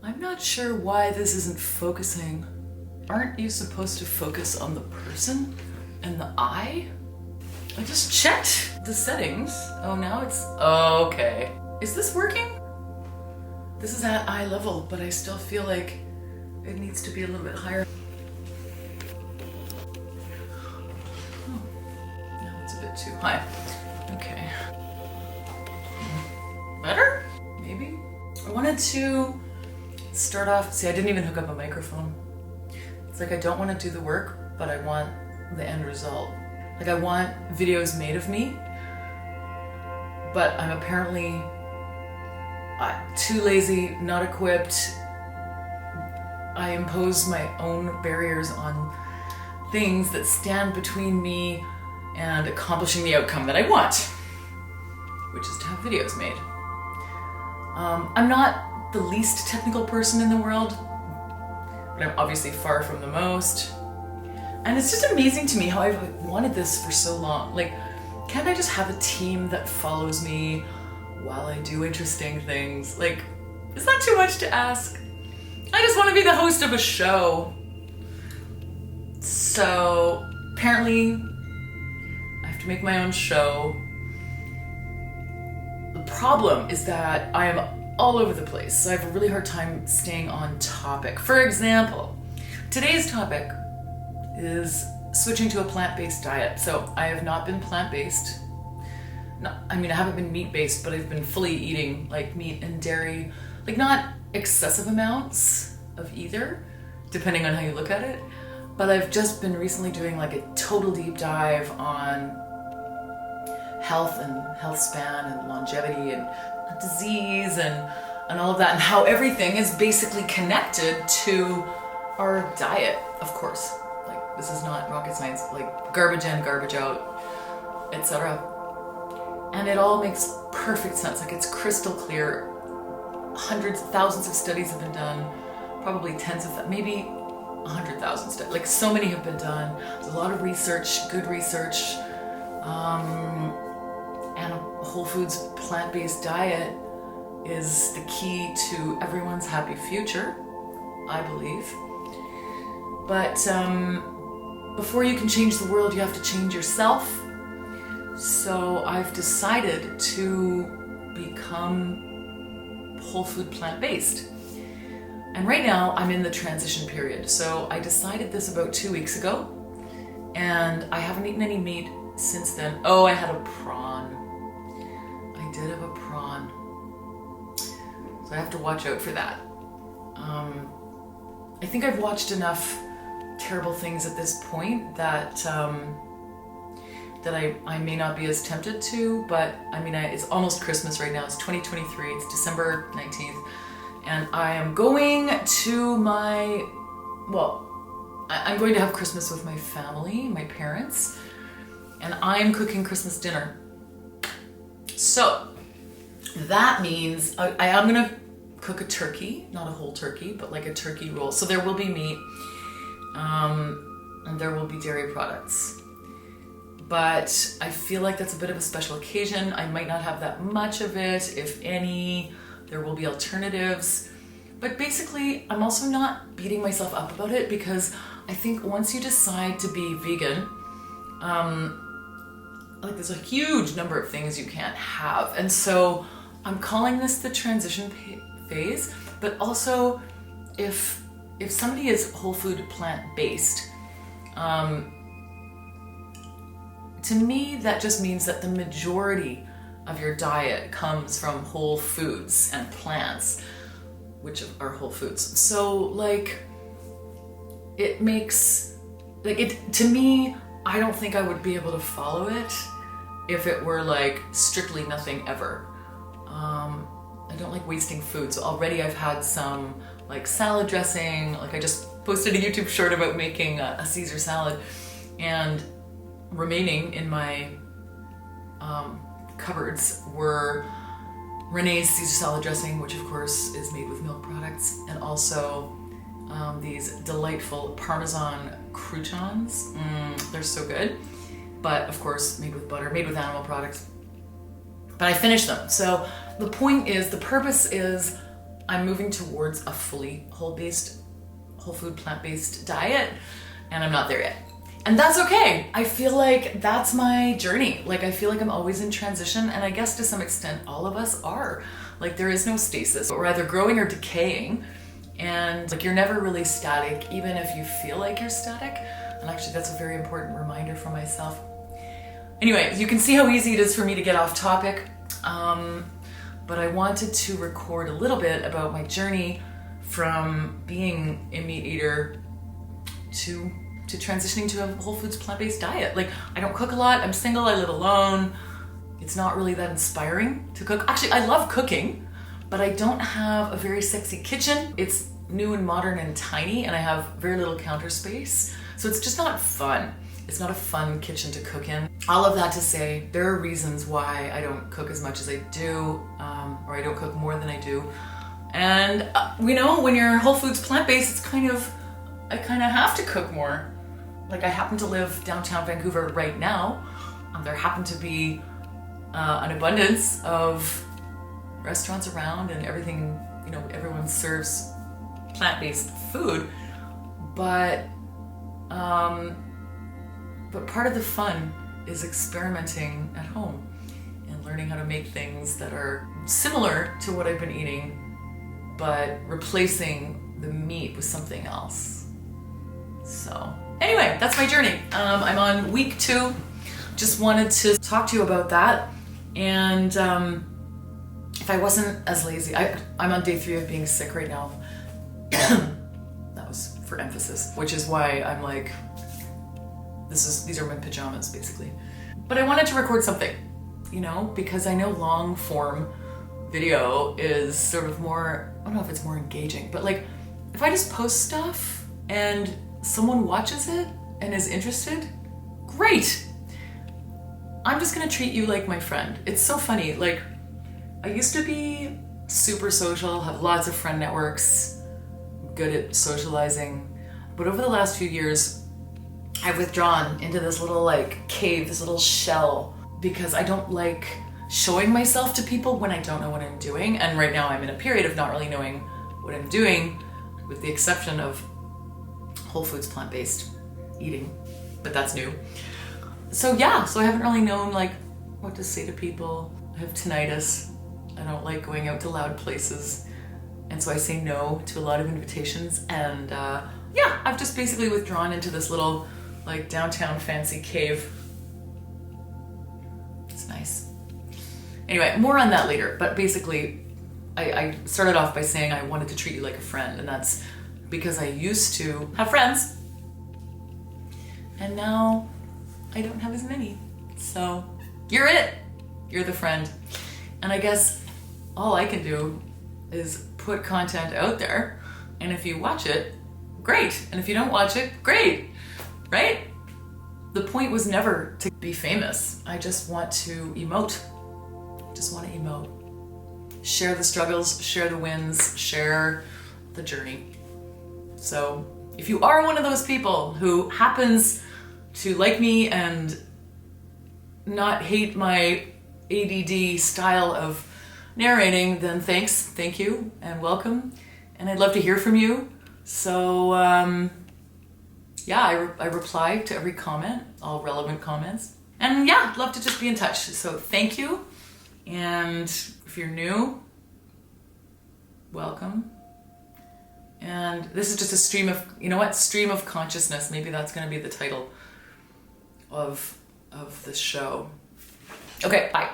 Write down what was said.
I'm not sure why this isn't focusing. Aren't you supposed to focus on the person and the eye? I just checked the settings. Oh, now it's, oh, okay. Is this working? This is at eye level, but I still feel like it needs to be a little bit higher. Oh, no, it's a bit too high. Okay. Better? Maybe? I wanted to start off, see, I didn't even hook up a microphone. It's like I don't want to do the work, but I want the end result. Like I want videos made of me, but I'm apparently too lazy, not equipped. I impose my own barriers on things that stand between me and accomplishing the outcome that I want, which is to have videos made. I'm not the least technical person in the world, but I'm obviously far from the most. And it's just amazing to me how I've wanted this for so long. Like, can't I just have a team that follows me while I do interesting things? Like, is that too much to ask? I just want to be the host of a show. So, apparently, I have to make my own show. The problem is that I am all over the place, so I have a really hard time staying on topic. For example, today's topic is switching to a plant-based diet. So I have not been plant-based. No, I mean, I haven't been meat-based, but I've been fully eating like meat and dairy, like not excessive amounts of either, depending on how you look at it. But I've just been recently doing like a total deep dive on health and health span and longevity and disease and all of that, and how everything is basically connected to our diet, of course. Like, this is not rocket science, like garbage in, garbage out, etc. And it all makes perfect sense. Like, it's crystal clear. Hundreds, thousands of studies have been done, probably tens of, maybe 100,000 studies. Like, so many have been done. There's a lot of research, good research, and a whole foods plant-based diet is the key to everyone's happy future, I believe. But before you can change the world, you have to change yourself. So I've decided to become whole food plant-based. And right now I'm in the transition period. So I decided this about 2 weeks ago, and I haven't eaten any meat since then. Oh, I had a prawn. I did have a prawn. So I have to watch out for that. I think I've watched enough terrible things at this point that that I may not be as tempted to, but I mean, it's almost Christmas right now. It's 2023, it's December 19th, and I am going to I'm going to have Christmas with my family, my parents, and I'm cooking Christmas dinner. So that means I am gonna cook a turkey, not a whole turkey, but like a turkey roll. So there will be meat, and there will be dairy products. But I feel like that's a bit of a special occasion. I might not have that much of it, if any. There will be alternatives. But basically, I'm also not beating myself up about it, because I think once you decide to be vegan, like there's a huge number of things you can't have. And so I'm calling this the transition phase, but also if somebody is whole food plant-based, to me that just means that the majority of your diet comes from whole foods and plants, which are whole foods. So like, it makes, like, it, to me, I don't think I would be able to follow it if it were like strictly nothing ever. I don't like wasting food, so already I've had some like salad dressing. Like, I just posted a YouTube short about making a Caesar salad, and remaining in my cupboards were Renee's Caesar salad dressing, which of course is made with milk products, and also these delightful Parmesan croutons. They're so good, but of course made with butter, made with animal products. But I finished them. So the point is, the purpose is, I'm moving towards a fully whole food, plant-based diet, and I'm not there yet. And that's okay. I feel like that's my journey. Like, I feel like I'm always in transition, and I guess to some extent all of us are. Like, there is no stasis. We're either growing or decaying, and like, you're never really static, even if you feel like you're static. And actually, that's a very important reminder for myself. Anyway, you can see how easy it is for me to get off topic, but I wanted to record a little bit about my journey from being a meat eater to transitioning to a whole foods plant-based diet. Like, I don't cook a lot, I'm single, I live alone. It's not really that inspiring to cook. Actually, I love cooking, but I don't have a very sexy kitchen. It's new and modern and tiny, and I have very little counter space. So it's just not fun. It's not a fun kitchen to cook in. All of that to say, there are reasons why I don't cook as much as I do, or I don't cook more than I do. And when you're whole foods plant-based, I kind of have to cook more. Like, I happen to live downtown Vancouver right now. There happen to be an abundance of restaurants around and everything, everyone serves plant-based food, but part of the fun is experimenting at home and learning how to make things that are similar to what I've been eating, but replacing the meat with something else. So anyway, that's my journey. I'm on week 2. Just wanted to talk to you about that. And if I wasn't as lazy, I'm on day 3 of being sick right now. That was for emphasis, which is why I'm like, these are my pajamas basically. But I wanted to record something, because I know long form video is sort of more, I don't know if it's more engaging, but like, if I just post stuff and someone watches it and is interested, great. I'm just gonna treat you like my friend. It's so funny. Like, I used to be super social, have lots of friend networks, good at socializing, but over the last few years, I've withdrawn into this little like cave, this little shell, because I don't like showing myself to people when I don't know what I'm doing. And right now I'm in a period of not really knowing what I'm doing, with the exception of whole foods plant-based eating, but that's new. So yeah, I haven't really known like what to say to people. I have tinnitus. I don't like going out to loud places, and so I say no to a lot of invitations. And I've just basically withdrawn into this little like downtown fancy cave. It's nice. Anyway, more on that later, but basically I started off by saying I wanted to treat you like a friend, and that's because I used to have friends, and now I don't have as many. So you're it. You're the friend. And I guess all I can do is put content out there, and if you watch it, great. And if you don't watch it, great. Right? The point was never to be famous. I just want to emote. Share the struggles, share the wins, share the journey. So if you are one of those people who happens to like me and not hate my ADD style of narrating, then thank you, and welcome. And I'd love to hear from you. So I reply to every comment, all relevant comments. And I'd love to just be in touch. So thank you. And if you're new, welcome. And this is just a stream of consciousness. Maybe that's going to be the title of this show. Okay, bye.